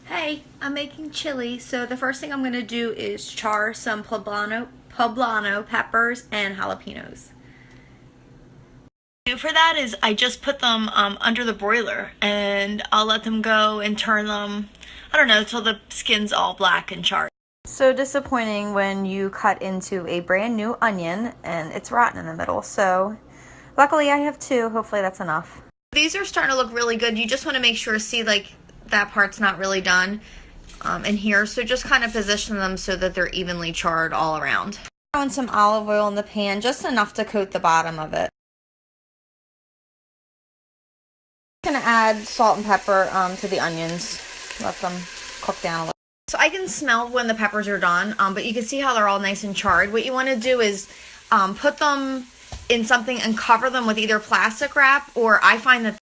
Hey, I'm making chili, so the first thing I'm going to do is char some poblano peppers and jalapenos. What I do for that is I just put them under the broiler and I'll let them go and turn them, I don't know, till the skin's all black and charred. So disappointing when you cut into a brand new onion and it's rotten in the middle, so luckily I have two. Hopefully that's enough. These are starting to look really good. You just want to make sure, see, like, that part's not really done in here, so just kind of position them so that they're evenly charred all around. Throwing some olive oil in the pan, just enough to coat the bottom of it. I'm gonna add salt and pepper to the onions, let them cook down a little. So I can smell when the peppers are done, but you can see how they're all nice and charred. What you want to do is put them in something and cover them with either plastic wrap, or I find that,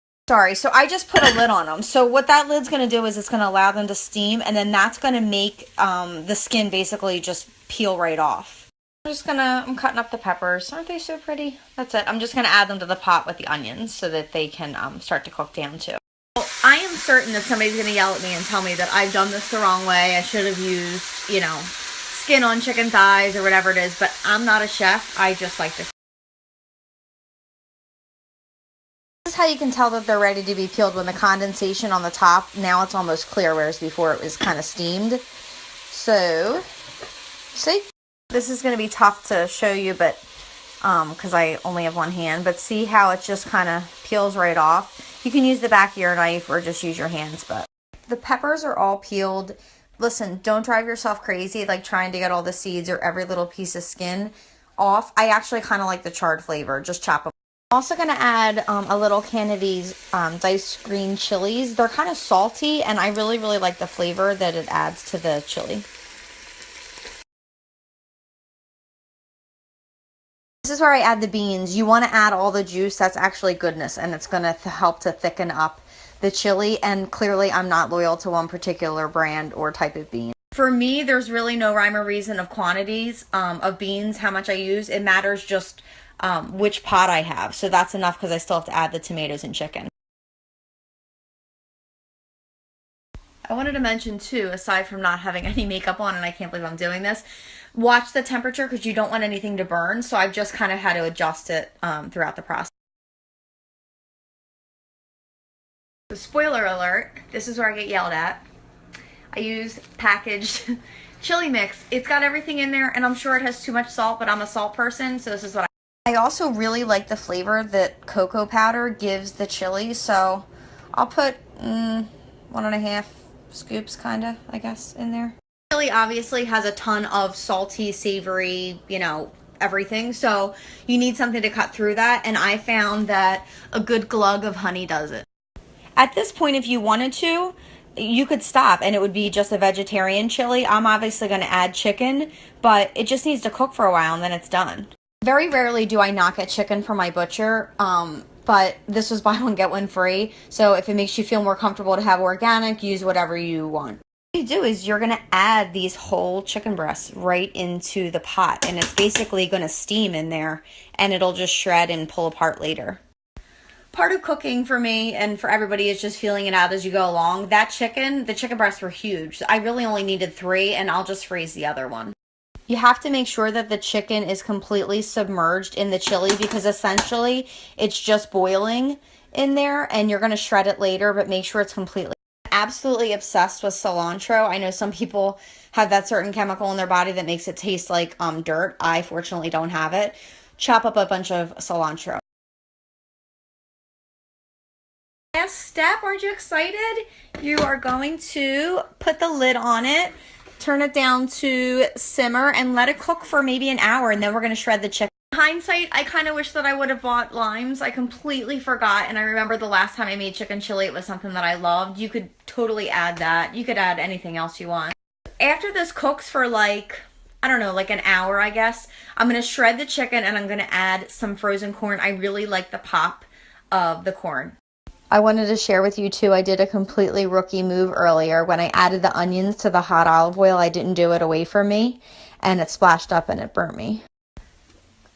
so I just put a lid on them. So what that lid's going to do is it's going to allow them to steam, and then that's going to make the skin basically just peel right off. I'm cutting up the peppers. Aren't they so pretty? That's it. I'm just going to add them to the pot with the onions so that they can start to cook down too. Well, I am certain that somebody's going to yell at me and tell me that I've done this the wrong way. I should have used, skin on chicken thighs or whatever it is, but I'm not a chef. I just like to. This is how you can tell that they're ready to be peeled. When the condensation on the top, now it's almost clear, whereas before it was kind of steamed. So, see? This is going to be tough to show you, but because I only have one hand, but see how it just kind of peels right off? You can use the back of your knife or just use your hands, but the peppers are all peeled. Listen, don't drive yourself crazy like trying to get all the seeds or every little piece of skin off. I actually kind of like the charred flavor. Just chop them. I'm also going to add a little can of these diced green chilies. They're kind of salty, and I really, really like the flavor that it adds to the chili. This is where I add the beans. You want to add all the juice. That's actually goodness, and it's going to help to thicken up the chili. And clearly, I'm not loyal to one particular brand or type of bean. For me, there's really no rhyme or reason of quantities of beans, how much I use. It matters just which pot I have. So that's enough because I still have to add the tomatoes and chicken. I wanted to mention too, aside from not having any makeup on, and I can't believe I'm doing this, watch the temperature because you don't want anything to burn. So I've just kind of had to adjust it throughout the process. So spoiler alert, this is where I get yelled at. I use packaged chili mix. It's got everything in there, and I'm sure it has too much salt, but I'm a salt person, so this is what I also really like the flavor that cocoa powder gives the chili, so I'll put 1.5 scoops, kind of, I guess, in there. Chili obviously has a ton of salty, savory, everything, so you need something to cut through that, and I found that a good glug of honey does it. At this point, if you wanted to, you could stop and it would be just a vegetarian chili. I'm obviously going to add chicken, but it just needs to cook for a while and then it's done. Very rarely do I not get chicken from my butcher, but this was buy one get one free. So if it makes you feel more comfortable to have organic, use whatever you want. What you do is you're going to add these whole chicken breasts right into the pot, and it's basically going to steam in there, and it'll just shred and pull apart later. Part of cooking for me and for everybody is just feeling it out as you go along. The chicken breasts were huge. I really only needed 3, and I'll just freeze the other one. You have to make sure that the chicken is completely submerged in the chili because essentially it's just boiling in there, and you're going to shred it later, but make sure it's completely. Absolutely obsessed with cilantro. I know some people have that certain chemical in their body that makes it taste like dirt. I fortunately don't have it. Chop up a bunch of cilantro. Last step, aren't you excited? You are going to put the lid on it, turn it down to simmer, and let it cook for maybe an hour, and then we're going to shred the chicken. In hindsight, I kind of wish that I would have bought limes. I completely forgot, and I remember the last time I made chicken chili, it was something that I loved. You could totally add that. You could add anything else you want. After this cooks for like an hour, I guess, I'm going to shred the chicken, and I'm going to add some frozen corn. I really like the pop of the corn. I wanted to share with you too, I did a completely rookie move earlier. When I added the onions to the hot olive oil, I didn't do it away from me, and it splashed up and it burnt me.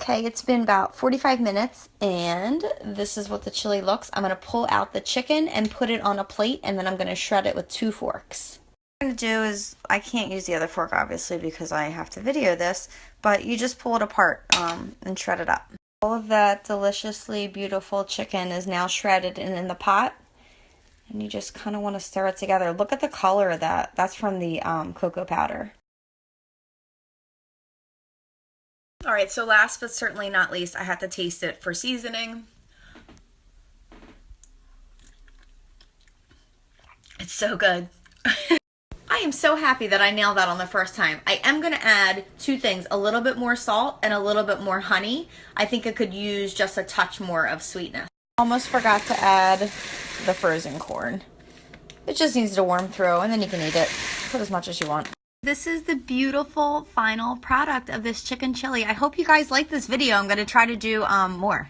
Okay, it's been about 45 minutes, and this is what the chili looks. I'm going to pull out the chicken and put it on a plate, and then I'm going to shred it with 2 forks. What I'm going to do is, I can't use the other fork obviously because I have to video this, but you just pull it apart and shred it up. All of that deliciously beautiful chicken is now shredded and in the pot. And you just kind of want to stir it together. Look at the color of that. That's from the cocoa powder. All right, so last but certainly not least, I have to taste it for seasoning. It's so good. I am so happy that I nailed that on the first time. I am going to add two things, a little bit more salt and a little bit more honey. I think it could use just a touch more of sweetness. Almost forgot to add the frozen corn. It just needs to warm through and then you can eat it. Put as much as you want. This is the beautiful final product of this chicken chili. I hope you guys like this video. I'm going to try to do more.